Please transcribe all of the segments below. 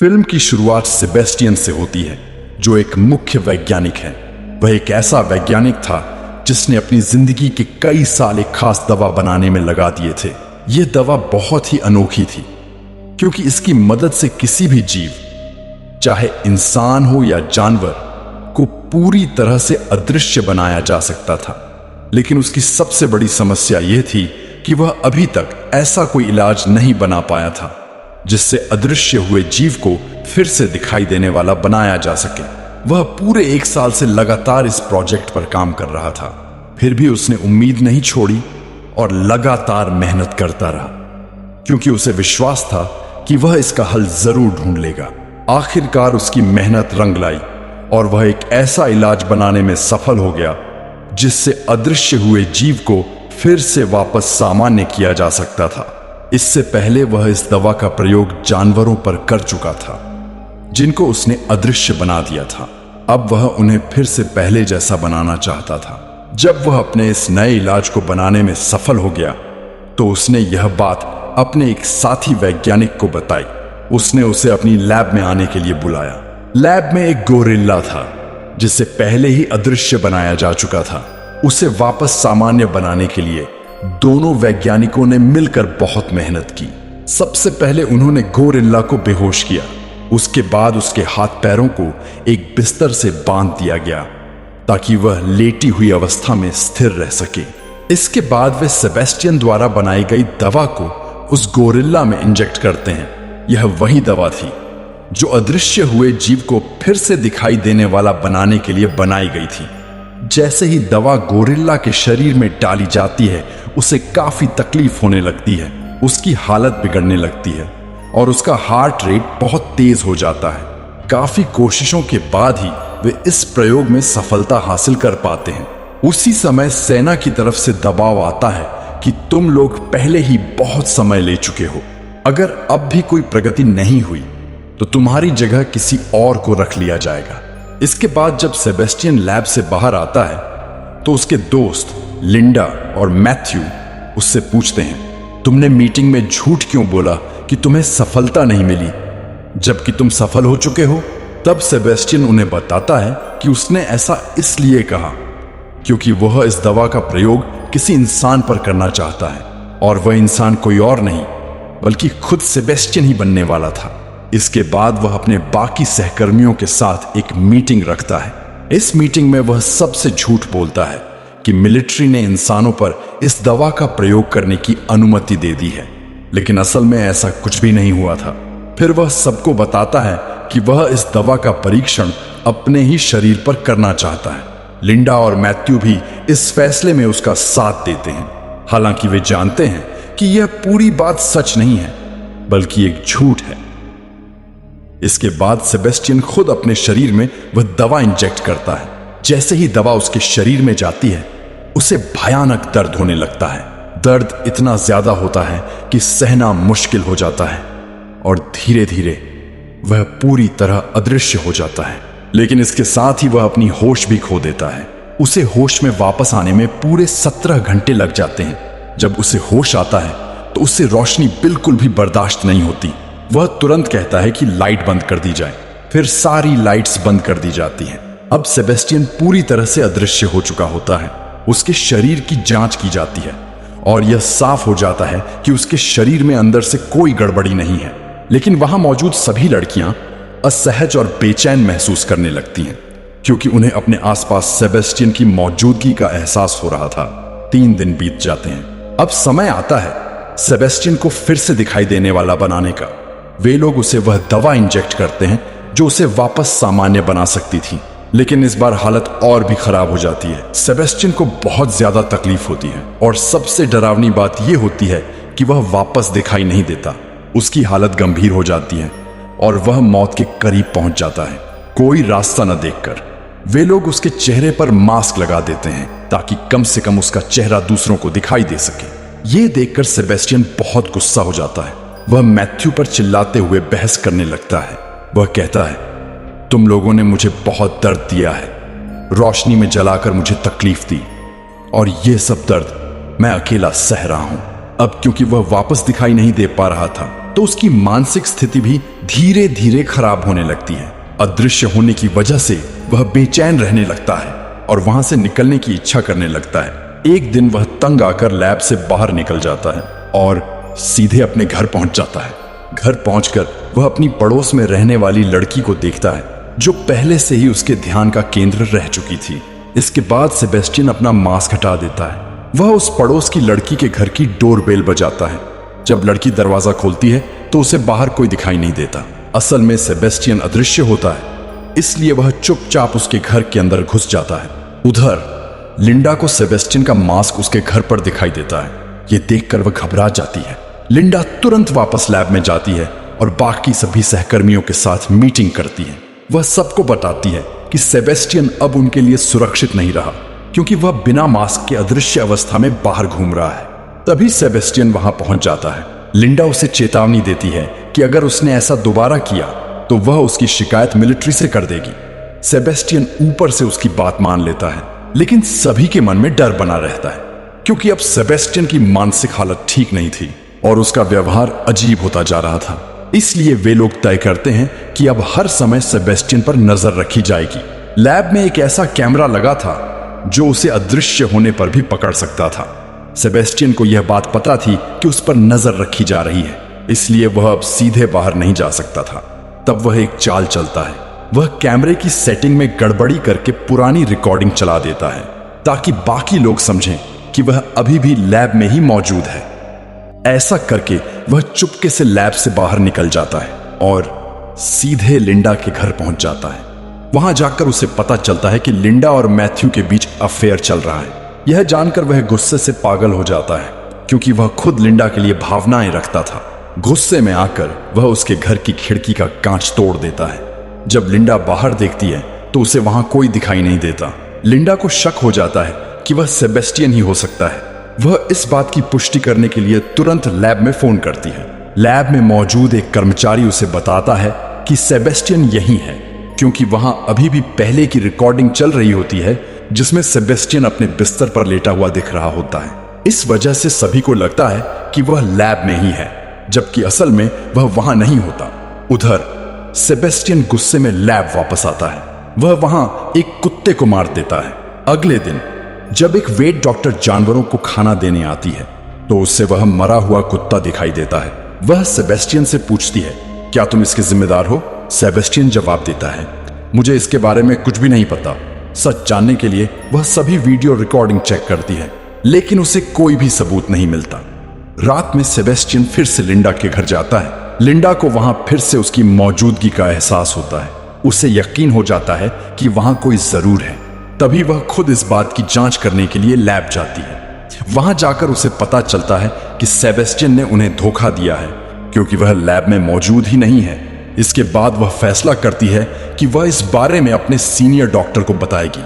Film की शुरुआत Sebastian से होती है, जो एक मुख्य वैज्ञानिक है। वह एक ऐसा वैज्ञानिक था जिसने अपनी जिंदगी के कई साल एक खास दवा बनाने में लगा दिए थे। यह दवा बहुत ही अनोखी थी क्योंकि इसकी मदद से किसी भी जीव, चाहे इंसान हो या जानवर, को पूरी तरह से अदृश्य बनाया जा सकता था। लेकिन उसकी सबसे बड़ी समस्या यह थी कि वह अभी तक ऐसा कोई इलाज नहीं बना पाया था जिससे अदृश्य हुए जीव को फिर से दिखाई देने वाला बनाया जा सके। वह पूरे 1 साल से लगातार इस प्रोजेक्ट पर काम कर रहा था। फिर भी उसने उम्मीद नहीं छोड़ी और लगातार मेहनत करता रहा क्योंकि उसे विश्वास था कि वह इसका हल जरूर ढूंढ लेगा। आखिरकार उसकी मेहनत रंग लाई और वह एक ऐसा इलाज बनाने में सफल हो गया जिससे अदृश्य हुए जीव को फिर से वापस सामान्य किया जा सकता था। इससे पहले वह इस दवा का प्रयोग जानवरों पर कर चुका था जिनको उसने अदृश्य बना दिया था। अब वह उन्हें फिर से पहले जैसा बनाना चाहता था। जब वह अपने इस नए इलाज को बनाने में सफल हो गया तो उसने यह बात अपने एक साथी वैज्ञानिक को बताई। उसने उसे अपनी लैब में आने के लिए बुलाया। लैब में एक गोरिल्ला था जिसे पहले ही अदृश्य बनाया जा चुका था। उसे वापस सामान्य बनाने के लिए दोनों वैज्ञानिकों ने मिलकर बहुत मेहनत की। सबसे पहले उन्होंने गोरिल्ला को बेहोश किया। उसके बाद उसके हाथ पैरों को एक बिस्तर से बांध दिया गया ताकि वह लेटी हुई अवस्था में स्थिर रह सके। इसके बाद वे सेबेस्टियन द्वारा बनाई गई दवा को उस गोरिल्ला में इंजेक्ट करते हैं। यह वही दवा थी जो अदृश्य हुए जीव को फिर से दिखाई देने वाला बनाने के लिए बनाई गई थी। जैसे ही दवा गोरिल्ला के शरीर में डाली जाती है, उसे काफी तकलीफ होने लगती है। उसकी हालत बिगड़ने लगती है और उसका हार्ट रेट बहुत तेज हो जाता है। काफी कोशिशों के बाद ही वे इस प्रयोग में सफलता हासिल कर पाते हैं। उसी समय सेना की तरफ से दबाव आता है कि तुम लोग पहले ही बहुत समय ले चुके हो। अगर अब भी कोई प्रगति नहीं हुई तो तुम्हारी जगह किसी और को रख लिया जाएगा। इसके बाद जब सेबेस्टियन लैब से बाहर आता है तो उसके दोस्त लिंडा और मैथ्यू उससे पूछते हैं, तुमने मीटिंग में झूठ क्यों बोला कि तुम्हें सफलता नहीं मिली जबकि तुम सफल हो चुके हो? तब सेबेस्टियन उन्हें बताता है कि उसने ऐसा इसलिए कहा क्योंकि वह इस दवा का प्रयोग किसी इंसान पर करना चाहता है और वह इंसान कोई और नहीं बल्कि खुद सेबेस्टियन ही बनने वाला था। इसके बाद वह अपने बाकी सहकर्मियों के साथ एक मीटिंग रखता है। इस मीटिंग में वह सबसे झूठ बोलता है कि मिलिट्री ने इंसानों पर इस दवा का प्रयोग करने की अनुमति दे दी है, लेकिन असल में ऐसा कुछ भी नहीं हुआ था। फिर वह सबको बताता है कि वह इस दवा का परीक्षण अपने ही शरीर पर करना चाहता है। लिंडा और मैथ्यू भी इस फैसले में उसका साथ देते हैं, हालांकि वे जानते हैं कि यह पूरी बात सच नहीं है बल्कि एक झूठ है। इसके बाद सेबेस्टियन खुद अपने शरीर में वह दवा इंजेक्ट करता है। जैसे ही दवा उसके शरीर में जाती है, उसे भयानक दर्द होने लगता है। दर्द इतना ज्यादा होता है कि सहना मुश्किल हो जाता है और धीरे धीरे वह पूरी तरह अदृश्य हो जाता है। लेकिन इसके साथ ही वह अपनी होश भी खो देता है। उसे होश में वापस आने में पूरे 17 घंटे लग जाते हैं। जब उसे होश आता है तो उससे रोशनी बिल्कुल भी बर्दाश्त नहीं होती। वह तुरंत कहता है कि लाइट बंद कर दी जाए। फिर सारी लाइट्स बंद कर दी जाती हैं। अब सेबेस्टियन पूरी तरह से अदृश्य हो चुका होता है। उसके शरीर की जांच की जाती है और यह साफ हो जाता है कि उसके शरीर में अंदर से कोई गड़बड़ी नहीं है। लेकिन वहां मौजूद सभी लड़कियां असहज और बेचैन महसूस करने लगती हैं क्योंकि उन्हें अपने आसपास सेबेस्टियन की मौजूदगी का एहसास हो रहा था। 3 दिन बीत जाते हैं। अब समय आता है सेबेस्टियन को फिर से दिखाई देने वाला बनाने का। वे लोग उसे वह दवा इंजेक्ट करते हैं जो उसे वापस सामान्य बना सकती थी, लेकिन इस बार हालत और भी खराब हो जाती है। सेबेस्टियन को बहुत ज्यादा तकलीफ होती है और सबसे डरावनी बात यह होती है कि वह वापस दिखाई नहीं देता। उसकी हालत गंभीर हो जाती है और वह मौत के करीब पहुंच जाता है। कोई रास्ता न देखकर वे लोग उसके चेहरे पर मास्क लगा देते हैं ताकि कम से कम उसका चेहरा दूसरों को दिखाई दे सके। यह देखकर सेबेस्टियन बहुत गुस्सा हो जाता है। वह मैथ्यू पर चिल्लाते हुए बहस करने लगता है। वह कहता है, तुम लोगों ने मुझे बहुत दर्द दिया है, रोशनी में जलाकर मुझे तकलीफ दी और यह सब दर्द मैं अकेला सह रहा हूं। अब क्योंकि वह वापस दिखाई नहीं दे पा रहा था, तो उसकी मानसिक स्थिति भी धीरे धीरे खराब होने लगती है। अदृश्य होने की वजह से वह बेचैन रहने लगता है और वहां से निकलने की इच्छा करने लगता है। एक दिन वह तंग आकर लैब से बाहर निकल जाता है और सीधे अपने घर पहुंच जाता है। घर पहुंचकर वह अपनी पड़ोस में रहने वाली लड़की को देखता है जो पहले से ही उसके ध्यान का केंद्र रह चुकी थी। इसके बाद सेबेस्टियन अपना मास्क हटा देता है। वह उस पड़ोस की लड़की के घर की डोरबेल बजाता है। जब लड़की दरवाजा खोलती है तो उसे बाहर कोई दिखाई नहीं देता। असल में सेबेस्टियन अदृश्य होता है, इसलिए वह चुपचाप उसके घर के अंदर घुस जाता है। उधर लिंडा को सेबेस्टियन का मास्क उसके घर पर दिखाई देता है। ये देखकर वह घबरा जाती है। लिंडा तुरंत वापस लैब में जाती है और बाकी सभी सहकर्मियों के साथ मीटिंग करती है। वह सबको बताती है कि सेबेस्टियन अब उनके लिए सुरक्षित नहीं रहा क्योंकि वह बिना मास्क के अदृश्य अवस्था में बाहर घूम रहा है। तभी सेबेस्टियन वहां पहुंच जाता है। लिंडा उसे चेतावनी देती है कि अगर उसने ऐसा दोबारा किया तो वह उसकी शिकायत मिलिट्री से कर देगी। सेबेस्टियन ऊपर से उसकी बात मान लेता है, लेकिन सभी के मन में डर बना रहता है क्योंकि अब सेबेस्टियन की मानसिक हालत ठीक नहीं थी और उसका व्यवहार अजीब होता जा रहा था। इसलिए वे लोग तय करते हैं कि अब हर समय सेबेस्टियन पर नजर रखी जाएगी। लैब में एक ऐसा कैमरा लगा था जो उसे अदृश्य होने पर भी पकड़ सकता था। सेबेस्टियन को यह बात पता थी कि उस पर नजर रखी जा रही है, इसलिए वह अब सीधे बाहर नहीं जा सकता था। तब वह एक चाल चलता है। वह कैमरे की सेटिंग में गड़बड़ी करके पुरानी रिकॉर्डिंग चला देता है ताकि बाकी लोग समझें कि वह अभी भी लैब में ही मौजूद है। ऐसा करके वह चुपके से लैब से बाहर निकल जाता है और सीधे लिंडा के घर पहुंच जाता है। वहां जाकर उसे पता चलता है कि लिंडा और मैथ्यू के बीच अफेयर चल रहा है। यह जानकर वह गुस्से से पागल हो जाता है क्योंकि वह खुद लिंडा के लिए भावनाएं रखता था। गुस्से में आकर वह उसके घर की खिड़की का कांच तोड़ देता है। जब लिंडा बाहर देखती है तो उसे वहां कोई दिखाई नहीं देता। लिंडा को शक हो जाता है कि वह सेबेस्टियन ही हो सकता है। वह इस बात की पुष्टि करने के लिए तुरंत लैब में फोन करती है। लैब में मौजूद एक कर्मचारी उसे बताता है कि सेबेस्टियन यही है क्योंकि वहां अभी भी पहले की रिकॉर्डिंग चल रही होती है जिसमें सेबेस्टियन अपने बिस्तर पर लेटा हुआ दिख रहा होता है। इस वजह से सभी को लगता है कि वह लैब में ही है, जबकि असल में वह वहां नहीं होता। उधर सेबेस्टियन गुस्से में लैब वापस आता है। वह वहां एक कुत्ते को मार देता है। अगले दिन जब एक वेट डॉक्टर जानवरों को खाना देने आती है तो उससे वह मरा हुआ कुत्ता दिखाई देता है। वह सेबेस्टियन से पूछती है, क्या तुम इसके जिम्मेदार हो? सेबेस्टियन जवाब देता है, मुझे इसके बारे में कुछ भी नहीं पता। सच जानने के लिए वह सभी वीडियो रिकॉर्डिंग चेक करती है, लेकिन उसे कोई भी सबूत नहीं मिलता। रात में सेबेस्टियन फिर से लिंडा के घर जाता है। लिंडा को वहां फिर से उसकी मौजूदगी का एहसास होता है। उसे यकीन हो जाता है कि वहां कोई जरूर है। तभी वह खुद इस बात की जांच करने के लिए लैब जाती है। वहां जाकर उसे पता चलता है कि सेबेस्टियन ने उन्हें धोखा दिया है क्योंकि वह लैब में मौजूद ही नहीं है। इसके बाद वह फैसला करती है कि वह इस बारे में अपने सीनियर डॉक्टर को बताएगी।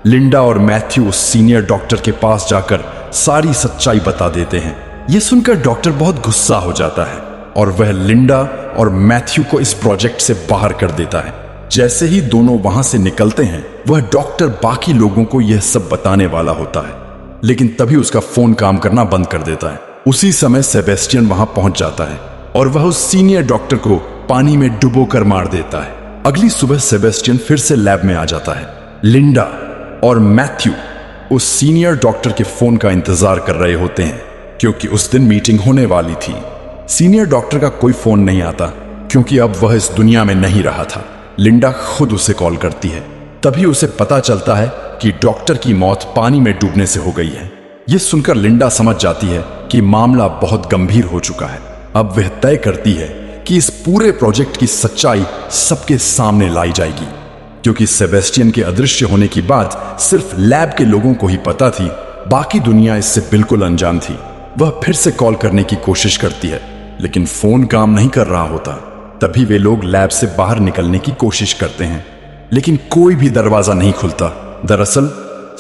लिंडा और मैथ्यू उस सीनियर डॉक्टर के पास जाकर सारी सच्चाई बता देते हैं। यह सुनकर डॉक्टर बहुत गुस्सा हो जाता है और वह लिंडा और मैथ्यू को इस प्रोजेक्ट से बाहर कर देता है। जैसे ही दोनों वहां से निकलते हैं वह डॉक्टर बाकी लोगों को यह सब बताने वाला होता है, लेकिन तभी उसका फोन काम करना बंद कर देता है। उसी समय सेबेस्टियन वहां पहुंच जाता है और वह उस सीनियर डॉक्टर को पानी में डुबोकर मार देता है। अगली सुबह सेबेस्टियन फिर से लैब में आ जाता है। लिंडा और मैथ्यू उस सीनियर डॉक्टर के फोन का इंतजार कर रहे होते हैं क्योंकि उस दिन मीटिंग होने वाली थी। सीनियर डॉक्टर का कोई फोन नहीं आता क्योंकि अब वह इस दुनिया में नहीं रहा था। लिंडा खुद उसे कॉल करती है। तभी उसे पता चलता है कि डॉक्टर की मौत पानी में डूबने से हो गई है। यह सुनकर लिंडा समझ जाती है कि मामला बहुत गंभीर हो चुका है। अब वह तय करती है कि इस पूरे प्रोजेक्ट की सच्चाई सबके सामने लाई जाएगी क्योंकि सेबेस्टियन के अदृश्य होने की बात सिर्फ लैब के लोगों को ही पता थी, बाकी दुनिया इससे बिल्कुल अनजान थी। वह फिर से कॉल करने की कोशिश करती है लेकिन फोन काम नहीं कर रहा होता। तभी वे लोग लैब से बाहर निकलने की कोशिश करते हैं लेकिन कोई भी दरवाजा नहीं खुलता। दरअसल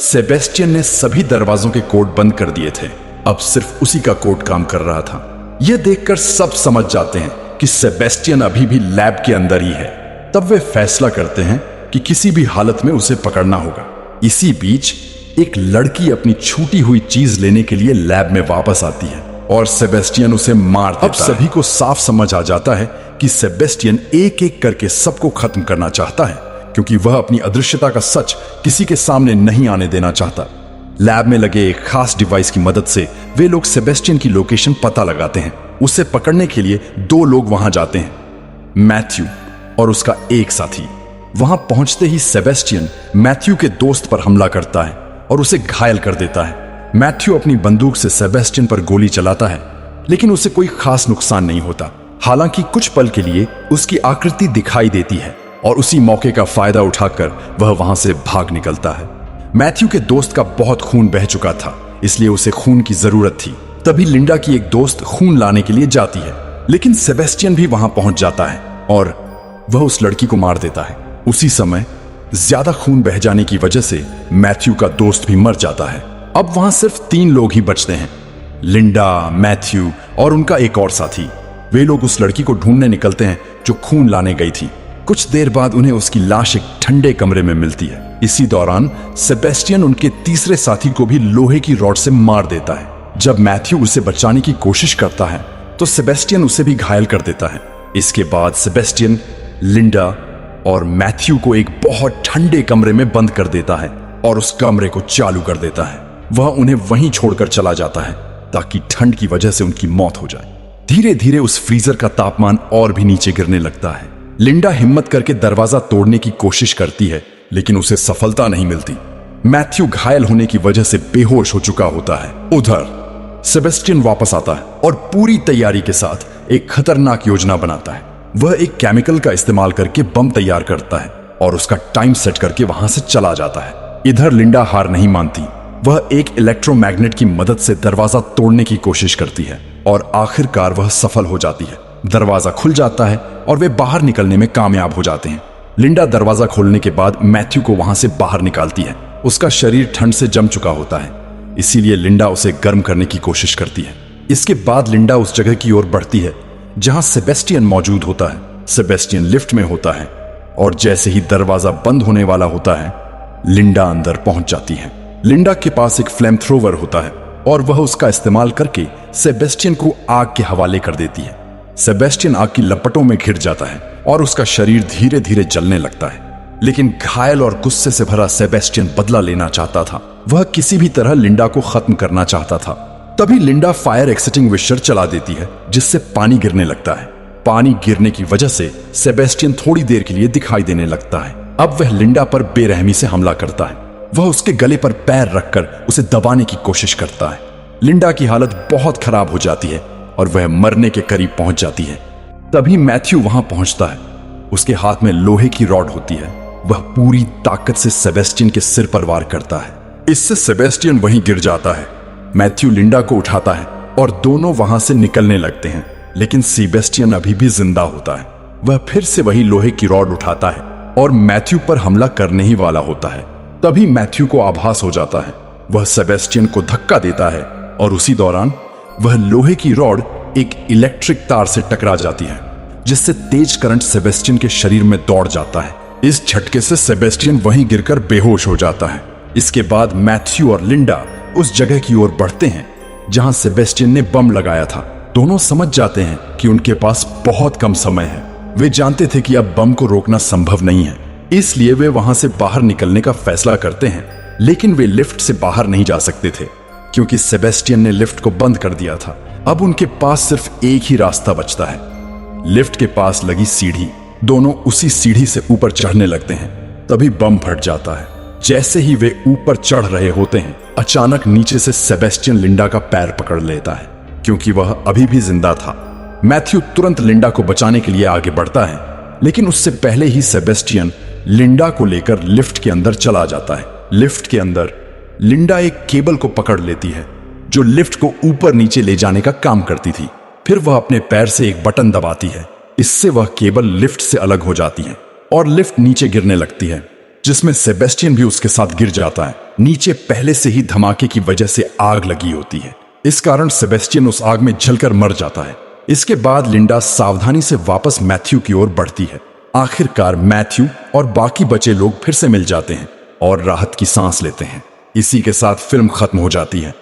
सेबेस्टियन ने सभी दरवाजों के कोड बंद कर दिए थे, अब सिर्फ उसी का कोड काम कर रहा था। यह देखकर सब समझ जाते हैं कि सेबेस्टियन अभी भी लैब के अंदर ही है। तब वे फैसला करते हैं कि किसी भी हालत में उसे पकड़ना होगा। इसी बीच एक लड़की अपनी छूटी हुई चीज लेने के लिए लैब में वापस आती है। और सेबेस्टियन उसे मार देता है। अब सभी को साफ समझ आ जाता है कि सेबेस्टियन एक एक करके सबको खत्म करना चाहता है, क्योंकि वह अपनी अदृश्यता का सच किसी के सामने नहीं आने देना चाहता। लैब में लगे एक खास डिवाइस की मदद से वे लोग सेबेस्टियन की लोकेशन पता लगाते हैं। उसे पकड़ने के लिए 2 लोग वहां जाते हैं, मैथ्यू और उसका एक साथी। वहां पहुंचते ही सेबेस्टियन मैथ्यू के दोस्त पर हमला करता है और उसे घायल कर देता है। मैथ्यू अपनी बंदूक से सेबेस्टियन पर गोली चलाता है, लेकिन उसे कोई खास नुकसान नहीं होता। हालांकि कुछ पल के लिए उसकी आकृति दिखाई देती है और उसी मौके का फायदा उठाकर वह वहां से भाग निकलता है। मैथ्यू के दोस्त का बहुत खून बह चुका था, इसलिए उसे खून की जरूरत थी। तभी लिंडा की एक दोस्त खून लाने के लिए जाती है, लेकिन सेबेस्टियन भी वहां पहुंच जाता है और वह उस लड़की को मार देता है। उसी समय ज्यादा खून बह जाने की वजह से मैथ्यू का दोस्त भी मर जाता है। अब वहां सिर्फ 3 लोग ही बचते हैं, लिंडा, मैथ्यू और उनका एक और साथी। वे लोग उस लड़की को ढूंढने निकलते हैं जो खून लाने गई थी। कुछ देर बाद उन्हें उसकी लाश एक ठंडे कमरे में मिलती है। इसी दौरान सेबेस्टियन उनके तीसरे साथी को भी लोहे की रॉड से मार देता है। जब मैथ्यू उसे बचाने की कोशिश करता है तो सेबेस्टियन उसे भी घायल कर देता है। इसके बाद सेबेस्टियन लिंडा और मैथ्यू को एक बहुत ठंडे कमरे में बंद कर देता है और उस कमरे को चालू कर देता है। वह उन्हें वहीं छोड़कर चला जाता है ताकि ठंड की वजह से उनकी मौत हो जाए। धीरे धीरे उस फ्रीजर का तापमान और भी नीचे गिरने लगता है। लिंडा हिम्मत करके दरवाजा तोड़ने की कोशिश करती है, लेकिन उसे सफलता नहीं मिलती। मैथ्यू घायल होने की वजह से बेहोश हो चुका होता है। उधर सेबेस्टियन वापस आता है और पूरी तैयारी के साथ एक खतरनाक योजना बनाता है। वह एक केमिकल का इस्तेमाल करके बम तैयार करता है और उसका टाइम सेट करके वहां से चला जाता है। इधर लिंडा हार नहीं मानती। वह एक इलेक्ट्रोमैग्नेट की मदद से दरवाजा तोड़ने की कोशिश करती है और आखिरकार वह सफल हो जाती है। दरवाजा खुल जाता है और वे बाहर निकलने में कामयाब हो जाते हैं। लिंडा दरवाजा खोलने के बाद मैथ्यू को वहां से बाहर निकालती है। उसका शरीर ठंड से जम चुका होता है, इसीलिए लिंडा उसे गर्म करने की कोशिश करती है। इसके बाद लिंडा उस जगह की ओर बढ़ती है जहां सेबेस्टियन मौजूद होता है। सेबेस्टियन लिफ्ट में होता है और जैसे ही दरवाजा बंद होने वाला होता है, लिंडा अंदर पहुंच जाती है। लिंडा के पास एक फ्लेम थ्रोवर होता है और वह उसका इस्तेमाल करके सेबेस्टियन को आग के हवाले कर देती है। सेबेस्टियन आग की लपटों में घिर जाता है और उसका शरीर धीरे धीरे जलने लगता है। लेकिन घायल और गुस्से से भरा सेबेस्टियन बदला लेना चाहता था। वह किसी भी तरह लिंडा को खत्म करना चाहता था। तभी लिंडा फायर एक्सटिंग्विशर चला देती है, जिससे पानी गिरने लगता है। पानी गिरने की वजह से सेबेस्टियन थोड़ी देर के लिए दिखाई देने लगता है। अब वह लिंडा पर बेरहमी से हमला करता है। वह उसके गले पर पैर रखकर उसे दबाने की कोशिश करता है। लिंडा की हालत बहुत खराब हो जाती है और वह मरने के करीब पहुंच जाती है। तभी मैथ्यू वहां पहुंचता है। उसके हाथ में लोहे की रॉड होती है। वह पूरी ताकत से सेबेस्टियन के सिर पर वार करता है। इससे सेबेस्टियन वहीं गिर जाता है। मैथ्यू लिंडा को उठाता है और दोनों वहां से निकलने लगते हैं, लेकिन सेबेस्टियन अभी भी जिंदा होता है। वह फिर से वही लोहे की रॉड उठाता है और मैथ्यू पर हमला करने ही वाला होता है। तभी मैथ्यू को आभास हो जाता है। वह सेबेस्टियन को धक्का देता है और उसी दौरान वह लोहे की रॉड एक इलेक्ट्रिक तार से टकरा जाती है, जिससे तेज करंट सेबेस्टियन के शरीर में दौड़ जाता है। इस झटके से सेबेस्टियन वहीं गिरकर बेहोश हो जाता है। इसके बाद मैथ्यू और लिंडा उस जगह की ओर बढ़ते हैं जहां सेबेस्टियन ने बम लगाया था। दोनों समझ जाते हैं कि उनके पास बहुत कम समय है। वे जानते थे कि अब बम को रोकना संभव नहीं है, इसलिए वे वहां से बाहर निकलने का फैसला करते हैं। लेकिन वे लिफ्ट से बाहर नहीं जा सकते थे क्योंकि सेबेस्टियन ने लिफ्ट को बंद कर दिया था। अब उनके पास सिर्फ एक ही रास्ता बचता है, लिफ्ट के पास लगी सीढ़ी। दोनों उसी सीढ़ी से ऊपर चढ़ने लगते हैं। तभी बम फट जाता है। जैसे ही वे ऊपर चढ़ रहे होते हैं, अचानक नीचे से सेबेस्टियन लिंडा का पैर पकड़ लेता है। क्योंकि वह अभी भी जिंदा था, मैथ्यू तुरंत लिंडा को बचाने के लिए आगे बढ़ता है, लेकिन उससे पहले ही सेबेस्टियन लिंडा को लेकर लिफ्ट के अंदर चला जाता है। लिफ्ट के अंदर लिंडा एक केबल को पकड़ लेती है जो लिफ्ट को ऊपर नीचे ले जाने का काम करती थी। फिर वह अपने पैर से एक बटन दबाती है। इससे वह केबल लिफ्ट से अलग हो जाती है और लिफ्ट नीचे गिरने लगती है, जिसमें सेबेस्टियन भी उसके साथ गिर जाता है। नीचे पहले से ही धमाके की वजह से आग लगी होती है। इस कारण सेबेस्टियन उस आग में जलकर मर जाता है। इसके बाद लिंडा सावधानी से वापस मैथ्यू की ओर बढ़ती है। आखिरकार मैथ्यू और बाकी बचे लोग फिर से मिल जाते हैं और राहत की सांस लेते हैं। इसी के साथ फिल्म खत्म हो जाती है।